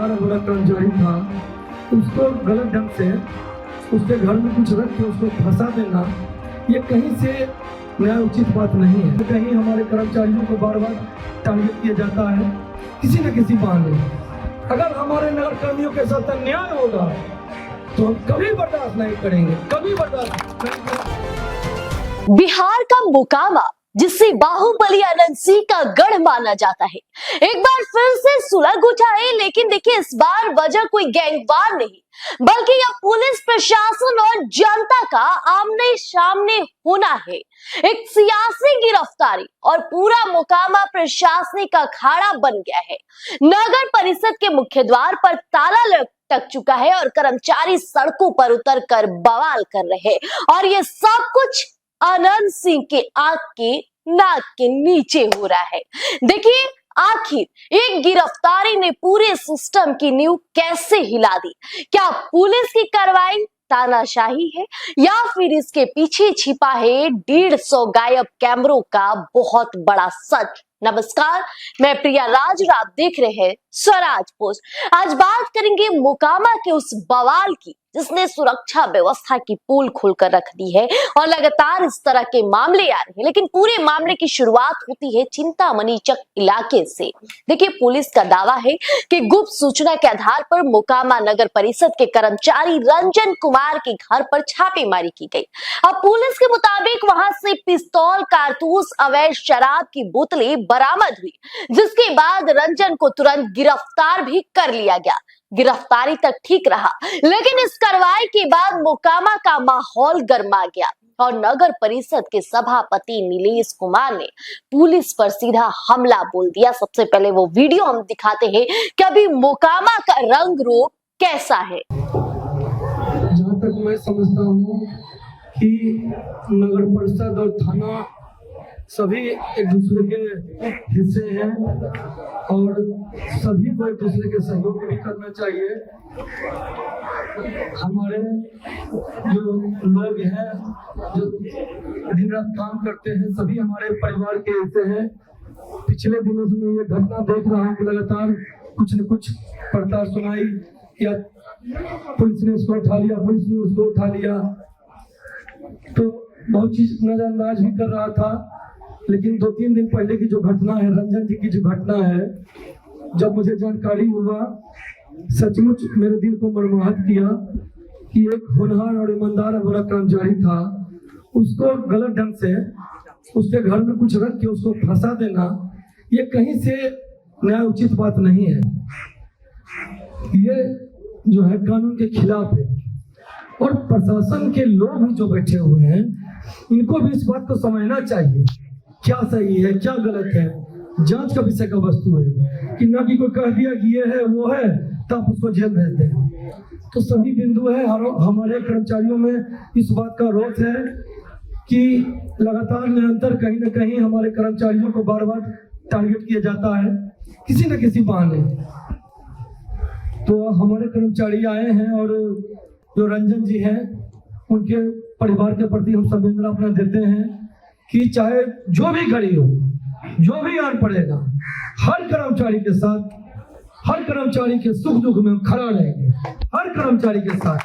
ईमानदार और बड़ा कर्मचारी था, उसको गलत ढंग से उसके घर में कुछ रख के उसको फंसा देना, ये कहीं से न्याय उचित बात नहीं है। कहीं हमारे कर्मचारियों को बार बार टारगेट किया जाता है किसी न किसी बहाने। अगर हमारे नगर कर्मियों के साथ अन्याय होगा तो हम कभी बर्दाश्त नहीं करेंगे, कभी बर्दाश्त नहीं करेंगे। बिहार का मोकामा, जिसे बाहुबली अनंत सिंह का गढ़ माना जाता है, एक बार फिर से सुलग उठा है। लेकिन देखिए, इस बार वजह कोई गैंगवार नहीं, बल्कि यह पुलिस प्रशासन और जनता का आमने सामने होना है। एक सियासी गिरफ्तारी और पूरा मोकामा प्रशासनिक अखाड़ा बन गया है। नगर परिषद के मुख्य द्वार पर ताला लटक चुका है और कर्मचारी सड़कों पर उतरकर बवाल कर रहे हैं। और ये सब कुछ अनंत सिंह के आंख के नाक के नीचे हो रहा है। देखिए, आखिर एक गिरफ्तारी ने पूरे सिस्टम की नींव कैसे हिला दी। क्या पुलिस की कार्रवाई तानाशाही है या फिर इसके पीछे छिपा है 150 गायब कैमरों का बहुत बड़ा सच। नमस्कार, मैं प्रिया राज और आप देख रहे हैं स्वराज पोस्ट। आज बात करेंगे मोकामा के उस बवाल की जिसने सुरक्षा व्यवस्था की पोल खोलकर रख दी है और लगातार इस तरह के मामले आ रहे हैं। लेकिन पूरे मामले की शुरुआत होती है चिंतामणि चक इलाके से। देखिए, पुलिस का दावा है कि गुप्त सूचना के आधार पर मोकामा नगर परिषद के कर्मचारी रंजन कुमार के घर पर छापेमारी की गई। अब पुलिस के मुताबिक वहां से पिस्तौल, कारतूस, अवैध शराब की बोतलें बरामद हुई, जिसके बाद रंजन को तुरंत गिरफ्तार भी कर लिया गया। गिरफ्तारी तक ठीक रहा, लेकिन इस कार्रवाई के बाद मोकामा का माहौल गर्मा गया और नगर परिषद के सभापति नीलेश कुमार ने पुलिस पर सीधा हमला बोल दिया। सबसे पहले वो वीडियो हम दिखाते हैं कि अभी मोकामा का रंग रूप कैसा है। जहाँ तक मैं समझता हूँ कि नगर परिषद और थाना सभी एक दूसरे के हिस्से हैं और सभी को एक दूसरे के सहयोग भी करना चाहिए। हमारे जो लोग हैं जो दिन रात काम करते हैं, सभी हमारे परिवार के हिस्से हैं। पिछले दिनों से मैं ये घटना देख रहा हूँ कि लगातार कुछ न कुछ पड़ताल सुनाई, या पुलिस ने इसको उठा लिया, पुलिस ने उसको उठा लिया, तो बहुत चीज नजरअंदाज भी कर रहा था। लेकिन 2-3 दिन पहले की जो घटना है, रंजन जी की जो घटना है, जब मुझे जानकारी हुआ, सचमुच मेरे दिल को मर्माहत किया कि एक होनहार और ईमानदार और बड़ा कर्मचारी था, उसको गलत ढंग से उसके घर में कुछ रख के उसको फंसा देना, ये कहीं से न्याय उचित बात नहीं है। ये जो है कानून के खिलाफ है और प्रशासन के लोग भी जो बैठे हुए हैं, इनको भी इस बात को समझना चाहिए क्या सही है क्या गलत है। जांच का विषय का वस्तु है कि ना कि कोई कह दिया कि ये है वो है तो आप उसको जेल भेज दें। तो सभी बिंदु है, हमारे कर्मचारियों में इस बात का रोष है कि लगातार निरंतर कहीं ना कहीं हमारे कर्मचारियों को बार बार टारगेट किया जाता है किसी न किसी बहाने। तो हमारे कर्मचारी आए हैं और जो रंजन जी हैं, उनके परिवार के प्रति हम संवेदना अपना देते हैं कि चाहे जो भी घड़ी हो, जो भी आन पड़ेगा, हर कर्मचारी के साथ, हर कर्मचारी के सुख दुख में खड़ा रहेंगे, हर कर्मचारी के साथ।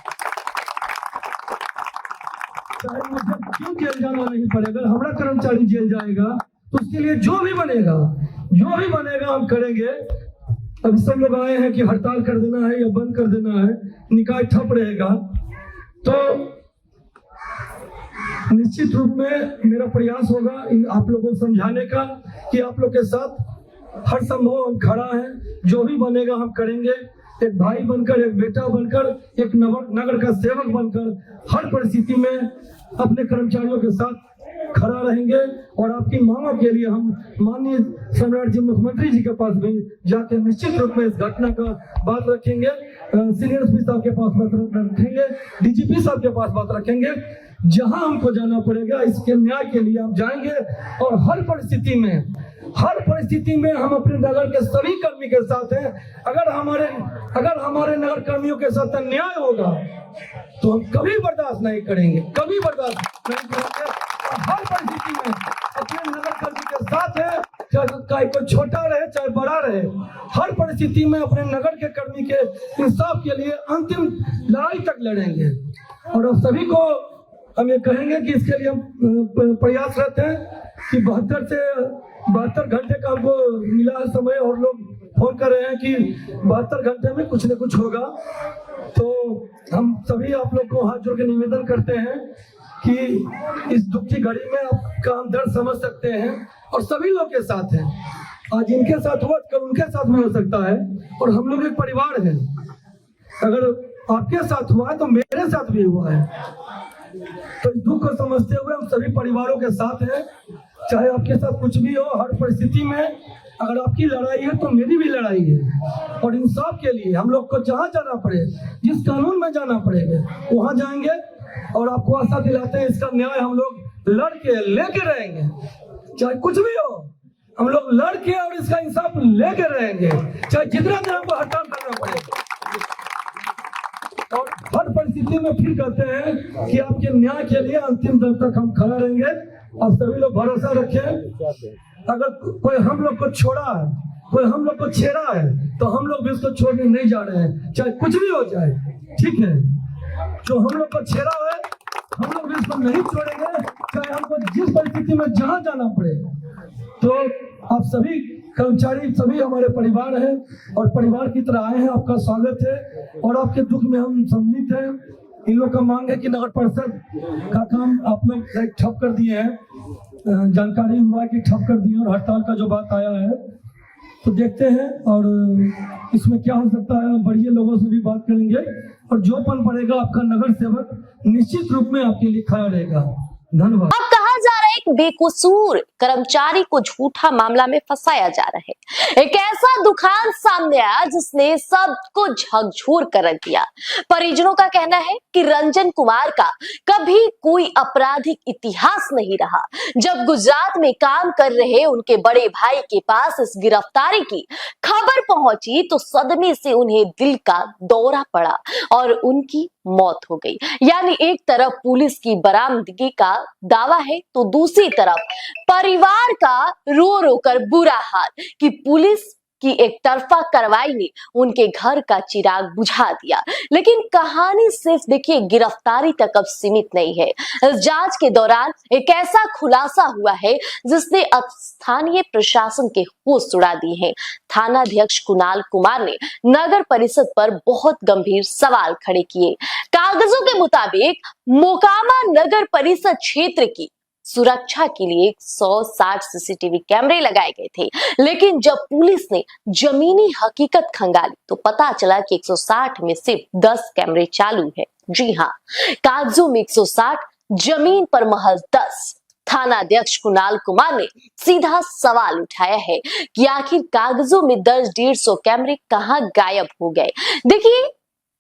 चाहे मुझे क्यों जेल जाना नहीं पड़ेगा, हमारा कर्मचारी जेल जाएगा तो उसके लिए जो भी बनेगा हम करेंगे। अभी सब लोग आए हैं कि हड़ताल कर देना है या बंद कर देना है, निकाय ठप रहेगा, तो निश्चित रूप में मेरा प्रयास होगा आप लोगों को समझाने का कि आप लोग के साथ हर संभव हम खड़ा हैं, जो भी बनेगा हम करेंगे। एक भाई बनकर, एक बेटा बनकर, एक नगर का सेवक बनकर हर परिस्थिति में अपने कर्मचारियों के साथ खड़ा रहेंगे और आपकी मांगों के लिए हम माननीय सम्राट जी मुख्यमंत्री जी के पास भी जाके निश्चित रूप में इस घटना का बात रखेंगे, सीनियर एसपी साहब के पास बात रखेंगे, डीजीपी साहब के पास बात रखेंगे। जहां हमको जाना पड़ेगा इसके न्याय के लिए हम जाएंगे और हर परिस्थिति में हम अपने नगर के सभी कर्मी के साथ हैं। अगर हमारे नगर कर्मियों के साथ अन्याय होगा तो हम कभी बर्दाश्त नहीं करेंगे, कभी बर्दाश्त नहीं करेंगे। हर परिस्थिति में अपने नगर कर्मी के साथ है। चाहे कोई छोटा रहे चाहे बड़ा रहे, हर परिस्थिति में अपने नगर के कर्मी के इंसाफ के लिए अंतिम लड़ाई तक लड़ेंगे। और अब सभी को हम ये कहेंगे कि इसके लिए हम प्रयासरत हैं कि 72 घंटे का हमको मिला है समय, और लोग फोन कर रहे हैं कि 72 घंटे में कुछ न कुछ होगा। तो हम सभी आप लोग को हाथ जोड़ के निवेदन करते हैं कि इस दुख की घड़ी में आपका हम दर्द समझ सकते हैं और सभी लोग के साथ हैं। आज इनके साथ हुआ कल उनके साथ भी हो सकता है, और हम लोग एक परिवार हैं। अगर आपके साथ हुआ है तो मेरे साथ भी हुआ है। तो इस दुख को समझते हुए हम सभी परिवारों के साथ हैं। चाहे आपके साथ कुछ भी हो, हर परिस्थिति में अगर आपकी लड़ाई है तो मेरी भी लड़ाई है। और इंसाफ के लिए हम लोग को जहाँ जाना पड़े, जिस कानून में जाना पड़ेगा वहाँ जाएंगे। और आपको आशा दिलाते हैं इसका न्याय हम लोग लड़ के लेके रहेंगे। चाहे कुछ भी हो, हम लोग लड़ के और इसका इंसाफ लेके रहेंगे, चाहे जितना देर हमको हड़ताल करना पड़े। और हर परिस्थिति में फिर कहते हैं कि आपके न्याय के लिए अंतिम दम तक हम खड़ा रहेंगे। अब सभी लोग भरोसा रखें। अगर कोई हम लोग को छोड़ा है, कोई हम लोग को छेड़ा है, तो हम लोग भी उसको छोड़ने नहीं जा रहे हैं, चाहे कुछ भी हो जाए। ठीक है, जो हम लोग को छेड़ा है हम लोग भी उसको नहीं छोड़ेंगे, चाहे हमको जिस परिस्थिति में जहाँ जाना पड़े। तो आप सभी कर्मचारी सभी हमारे परिवार हैं और परिवार की तरह आए हैं। आपका स्वागत है और आपके दुख में हम सम्मिलित हैं। इन लोग का मांग है कि नगर परिषद का काम आप लोग ठप कर दिए हैं। जानकारी हुआ कि ठप कर दिए, और हड़ताल का जो बात आया है तो देखते हैं और इसमें क्या हो सकता है। बढ़िया लोगों से भी बात करेंगे और जो पन पड़ेगा आपका नगर सेवक निश्चित रूप में आपके लिए खड़ा रहेगा। धन्यवाद। अब कहा जा रहा है एक बेकसूर कर्मचारी को झूठा मामला में फंसाया जा रहा है। एक ऐसा दुकान सामने आया जिसने सबको झकझोर कर रख दिया। परिजनों का कहना है कि रंजन कुमार का कभी कोई आपराधिक इतिहास नहीं रहा। जब गुजरात में काम कर रहे उनके बड़े भाई के पास इस गिरफ्तारी की खबर पहुंची तो सदमे से उन्हें दिल का दौरा पड़ा और उनकी मौत हो गई। यानी एक तरफ पुलिस की बरामदगी का दावा है तो दूसरी तरफ परिवार का रो रो कर बुरा हाल कि पुलिस की एक तरफा कार्रवाई ने उनके घर का चिराग बुझा दिया। लेकिन कहानी सिर्फ देखिए गिरफ्तारी तक अब सीमित नहीं है। इस जांच के दौरान एक ऐसा खुलासा हुआ है जिसने अब स्थानीय प्रशासन के होश उड़ा दिए हैं। थानाध्यक्ष कुणाल कुमार ने नगर परिषद पर बहुत गंभीर सवाल खड़े किए। कागजों के मुताबिक मोकामा नगर परिषद क्षेत्र की सुरक्षा के लिए 160 सीसीटीवी कैमरे लगाए गए थे, लेकिन जब पुलिस ने जमीनी हकीकत खंगाली तो पता चला कि 160 में सिर्फ 10 कैमरे चालू है। जी हाँ, कागजों में 160, जमीन पर महज 10। थानाध्यक्ष कुणाल कुमार ने सीधा सवाल उठाया है कि आखिर कागजों में दर्ज 150 कैमरे कहां गायब हो गए। देखिए,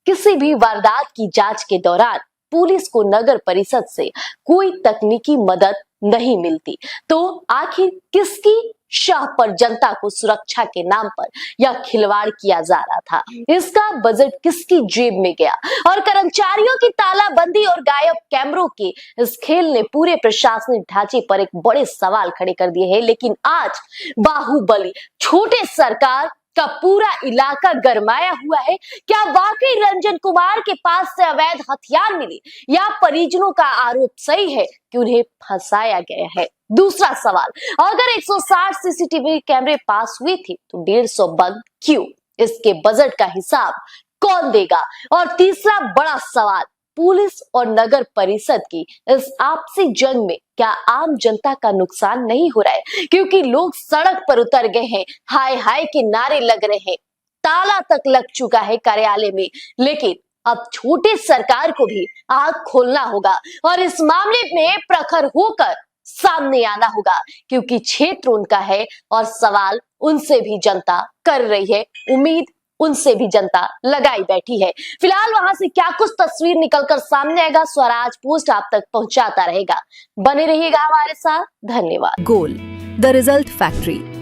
किसी भी वारदात की जांच के दौरान पुलिस को नगर परिषद से कोई तकनीकी मदद नहीं मिलती, तो आखिर किसकी शाह पर जनता को सुरक्षा के नाम पर यह खिलवाड़ किया जा रहा था? इसका बजट किसकी जेब में गया? और कर्मचारियों की तालाबंदी और गायब कैमरों के इस खेल ने पूरे प्रशासनिक ढांचे पर एक बड़े सवाल खड़े कर दिए हैं। लेकिन आज बाहुबली छोटे सरकार का पूरा इलाका गरमाया हुआ है। क्या वाकई रंजन कुमार के पास से अवैध हथियार मिले या परिजनों का आरोप सही है कि उन्हें फंसाया गया है? दूसरा सवाल, अगर 160 सीसीटीवी कैमरे पास हुए थे तो 150 बंद क्यों? इसके बजट का हिसाब कौन देगा? और तीसरा बड़ा सवाल, पुलिस और नगर परिषद की इस आपसी जंग में क्या आम जनता का नुकसान नहीं हो रहा है? क्योंकि लोग सड़क पर उतर गए हैं, हाय हाय के नारे लग रहे हैं, ताला तक लग चुका है कार्यालय में। लेकिन अब छोटे सरकार को भी आंख खोलना होगा और इस मामले में प्रखर होकर सामने आना होगा, क्योंकि क्षेत्र उनका है और सवाल उनसे भी जनता कर रही है, उम्मीद उनसे भी जनता लगाई बैठी है। फिलहाल वहां से क्या कुछ तस्वीर निकलकर सामने आएगा, स्वराज पोस्ट आप तक पहुंचाता रहेगा। बने रहिएगा हमारे साथ। धन्यवाद। गोल, द रिजल्ट फैक्ट्री।